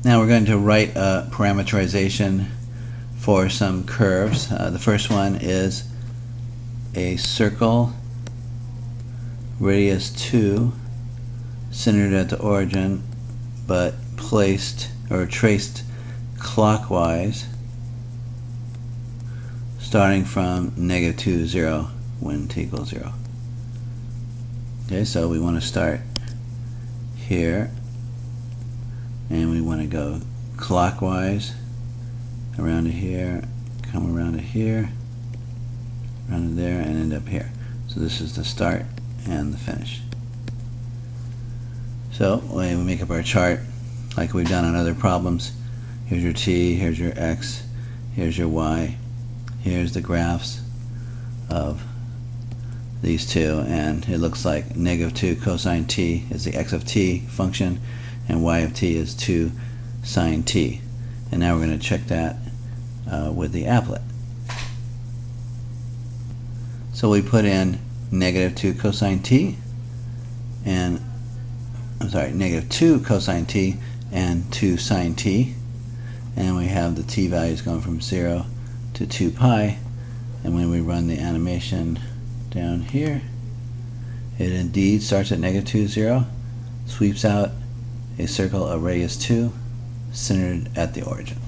Now we're going to write a parameterization for some curves. The first one is a circle, radius 2, centered at the origin, but placed or traced clockwise, starting from -2, 0, when t equals 0. Okay, so we want to start here, and we want to go clockwise around to here, come around to here, around to there, and end up here. So this is the start and the finish. So when we make up our chart like we've done on other problems, here's your t, here's your x, here's your y, here's the graphs of these two, and it looks like -2 cosine t is the x of t function, and y of t is 2 sine t. And now we're going to check that with the applet. So we put in -2 cosine t, and -2 cosine t and 2 sine t, and we have the t values going from 0 to 2 pi, and when we run the animation down here, it indeed starts at -2, 0, sweeps out a circle of radius 2, centered at the origin.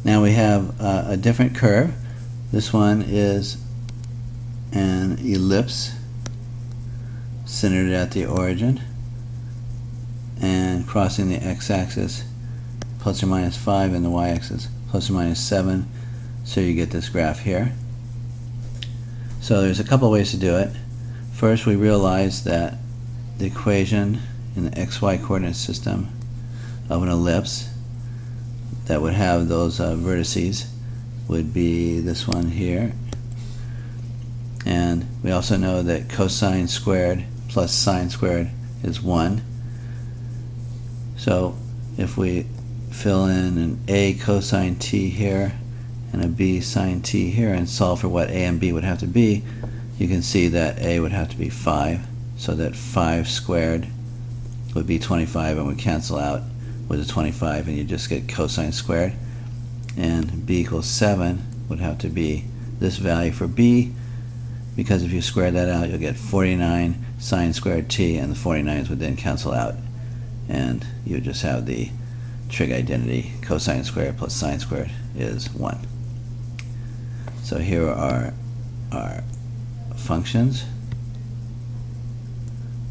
Now we have a different curve. This one is an ellipse centered at the origin and crossing the x-axis plus or minus 5 and the y-axis plus or minus 7, so you get this graph here. So there's a couple ways to do it. First, we realize that the equation in the xy coordinate system of an ellipse that would have those vertices would be this one here, and we also know that cosine squared plus sine squared is 1. So if we fill in an a cosine t here and a b sine t here and solve for what a and b would have to be, you can see that a would have to be 5, so that 5 squared would be 25, and would cancel out with a 25, and you just get cosine squared. And b equals 7 would have to be this value for b, because if you square that out, you'll get 49 sine squared t, and the 49s would then cancel out, and you would just have the trig identity, cosine squared plus sine squared is 1. So here are our functions,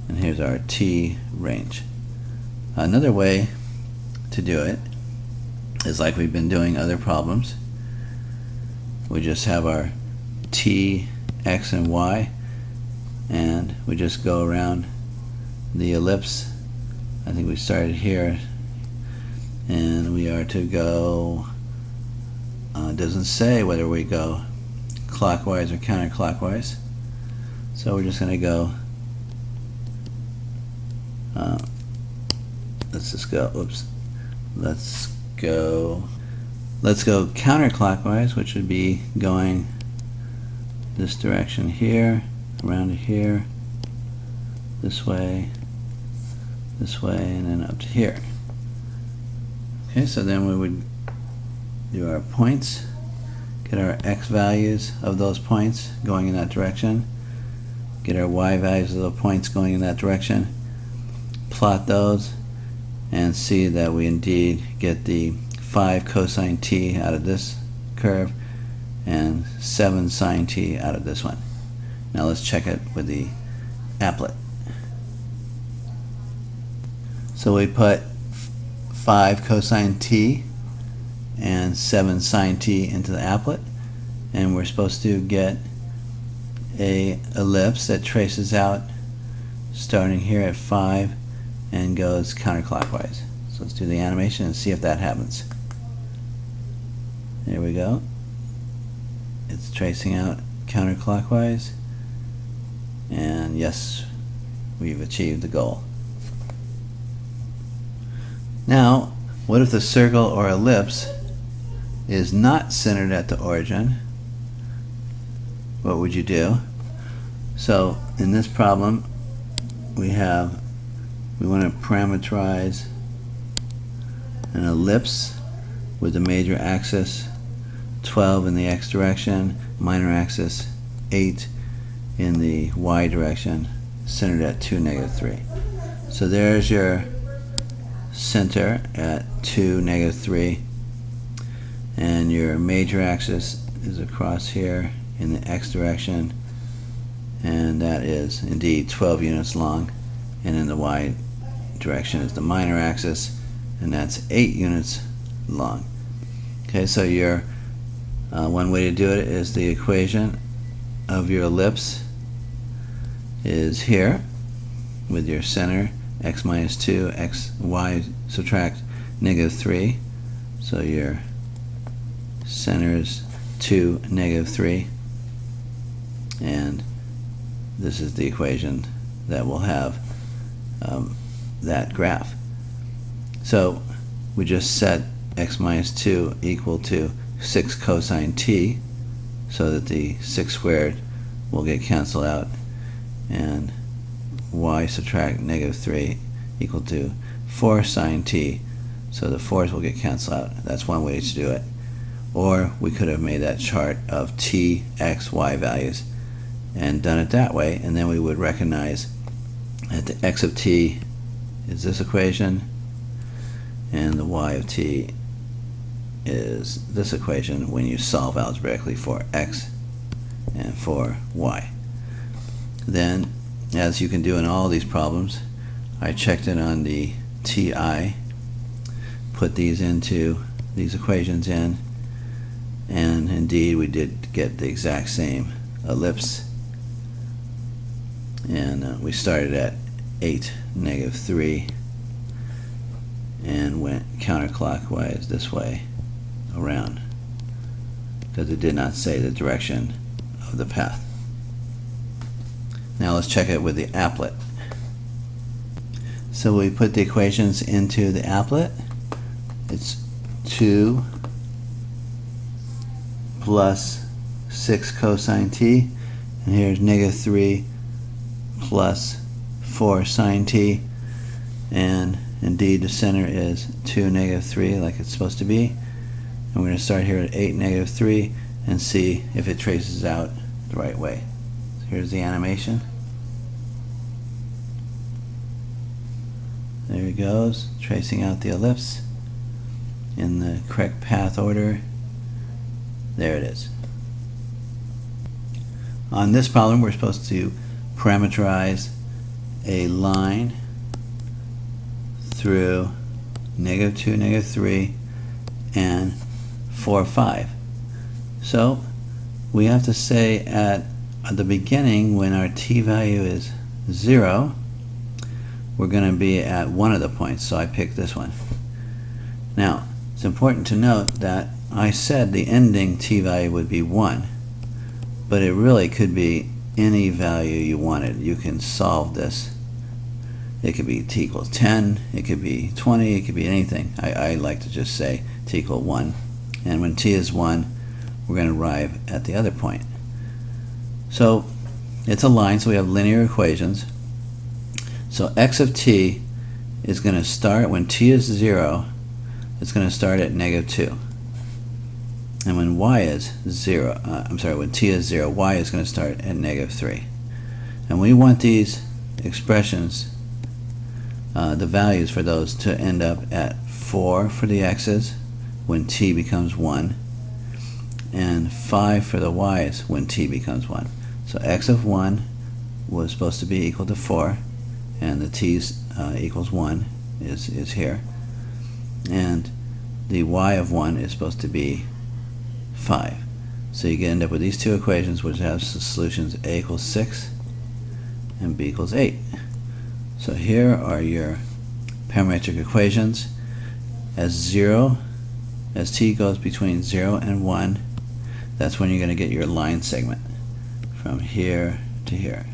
and here's our t range. Another way to do it is like we've been doing other problems. We just have our t, x, and y, and we just go around the ellipse. I think we started here, and we are to go, it doesn't say whether we go clockwise or counterclockwise, so we're just going to go, let's go counterclockwise, which would be going this direction here, around to here, this way, and then up to here. Okay, so then we would do our points, get our x values of those points going in that direction, get our y values of the points going in that direction, plot those, and see that we indeed get the 5 cosine t out of this curve and 7 sine t out of this one. Now let's check it with the applet. So we put 5 cosine t and 7 sine t into the applet, and we're supposed to get a ellipse that traces out starting here at 5 and goes counterclockwise. So let's do the animation and see if that happens. There we go. It's tracing out counterclockwise, and yes, we've achieved the goal. Now, what if the circle or ellipse is not centered at the origin? What would you do? So in this problem, we want to parameterize an ellipse with the major axis 12 in the x direction, minor axis 8 in the y direction, centered at 2, -3. So there's your center at 2, -3, and your major axis is across here in the x direction, and that is indeed 12 units long, and in the y direction is the minor axis, and that's 8 units long. Okay, so your one way to do it is the equation of your ellipse is here with your center x minus 2, y subtract -3, so your center is 2, -3, and this is the equation that will have that graph. So we just set x minus 2 equal to 6 cosine t, so that the 6 squared will get canceled out, and y subtract -3 equal to 4 sine t, so the 4's will get canceled out. That's one way to do it. Or we could have made that chart of t, x, y values and done it that way, and then we would recognize that the x of t is this equation, and the y of t is this equation when you solve algebraically for x and for y. Then, as you can do in all these problems, I checked it on the TI, put these equations in, and indeed we did get the exact same ellipse, and we started at 8, -3, and went counterclockwise this way around, because it did not say the direction of the path. Now let's check it with the applet. So we put the equations into the applet. It's 2 plus 6 cosine t, and here's -3 plus 4 sine t, and indeed the center is 2, -3 like it's supposed to be. And we're going to start here at 8, -3 and see if it traces out the right way. So here's the animation. There he goes, tracing out the ellipse in the correct path order. There it is. On this problem, we're supposed to parameterize a line through -2, -3, and 4, 5. So we have to say at the beginning, when our t value is 0, we're going to be at one of the points, so I picked this one. Now, it's important to note that I said the ending t value would be 1, but it really could be any value you wanted. You can solve this. It could be t equals 10, it could be 20, it could be anything. I like to just say t equals 1, and when t is 1, we're going to arrive at the other point. So it's a line, so we have linear equations. So x of t is going to start, when t is 0, it's going to start at -2. And when y is 0, when t is 0, y is going to start at -3. And we want these expressions, the values for those, to end up at 4 for the x's when t becomes 1, and 5 for the y's when t becomes 1. So x of 1 was supposed to be equal to 4, and the t's equals 1 is here, and the y of 1 is supposed to be 5. So you end up with these two equations, which have solutions a equals 6 and b equals 8. So here are your parametric equations. As t goes between 0 and 1, that's when you're going to get your line segment from here to here.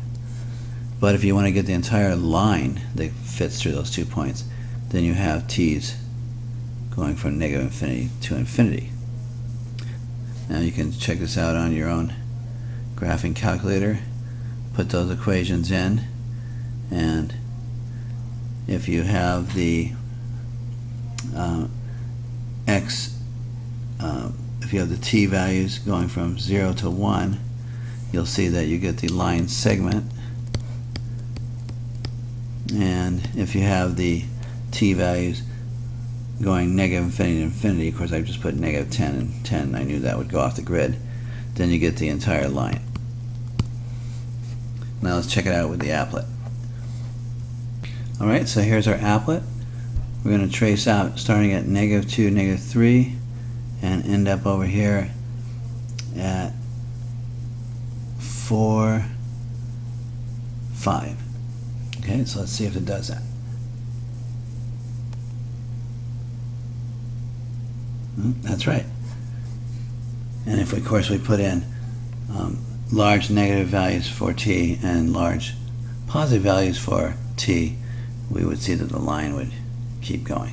But if you want to get the entire line that fits through those 2 points, then you have t's going from -infinity to infinity. Now you can check this out on your own graphing calculator, put those equations in, and if you have the x, if you have the t values going from 0 to 1, you'll see that you get the line segment. And if you have the t values going negative infinity to infinity, of course I just put negative 10 and 10, I knew that would go off the grid, then you get the entire line. Now let's check it out with the applet. Alright, so here's our applet. We're going to trace out starting at negative 2, negative 3, and end up over here at 4, 5. Okay, so let's see if it does that. That's right. And if, of course, we put in large negative values for t and large positive values for t, we would see that the line would keep going.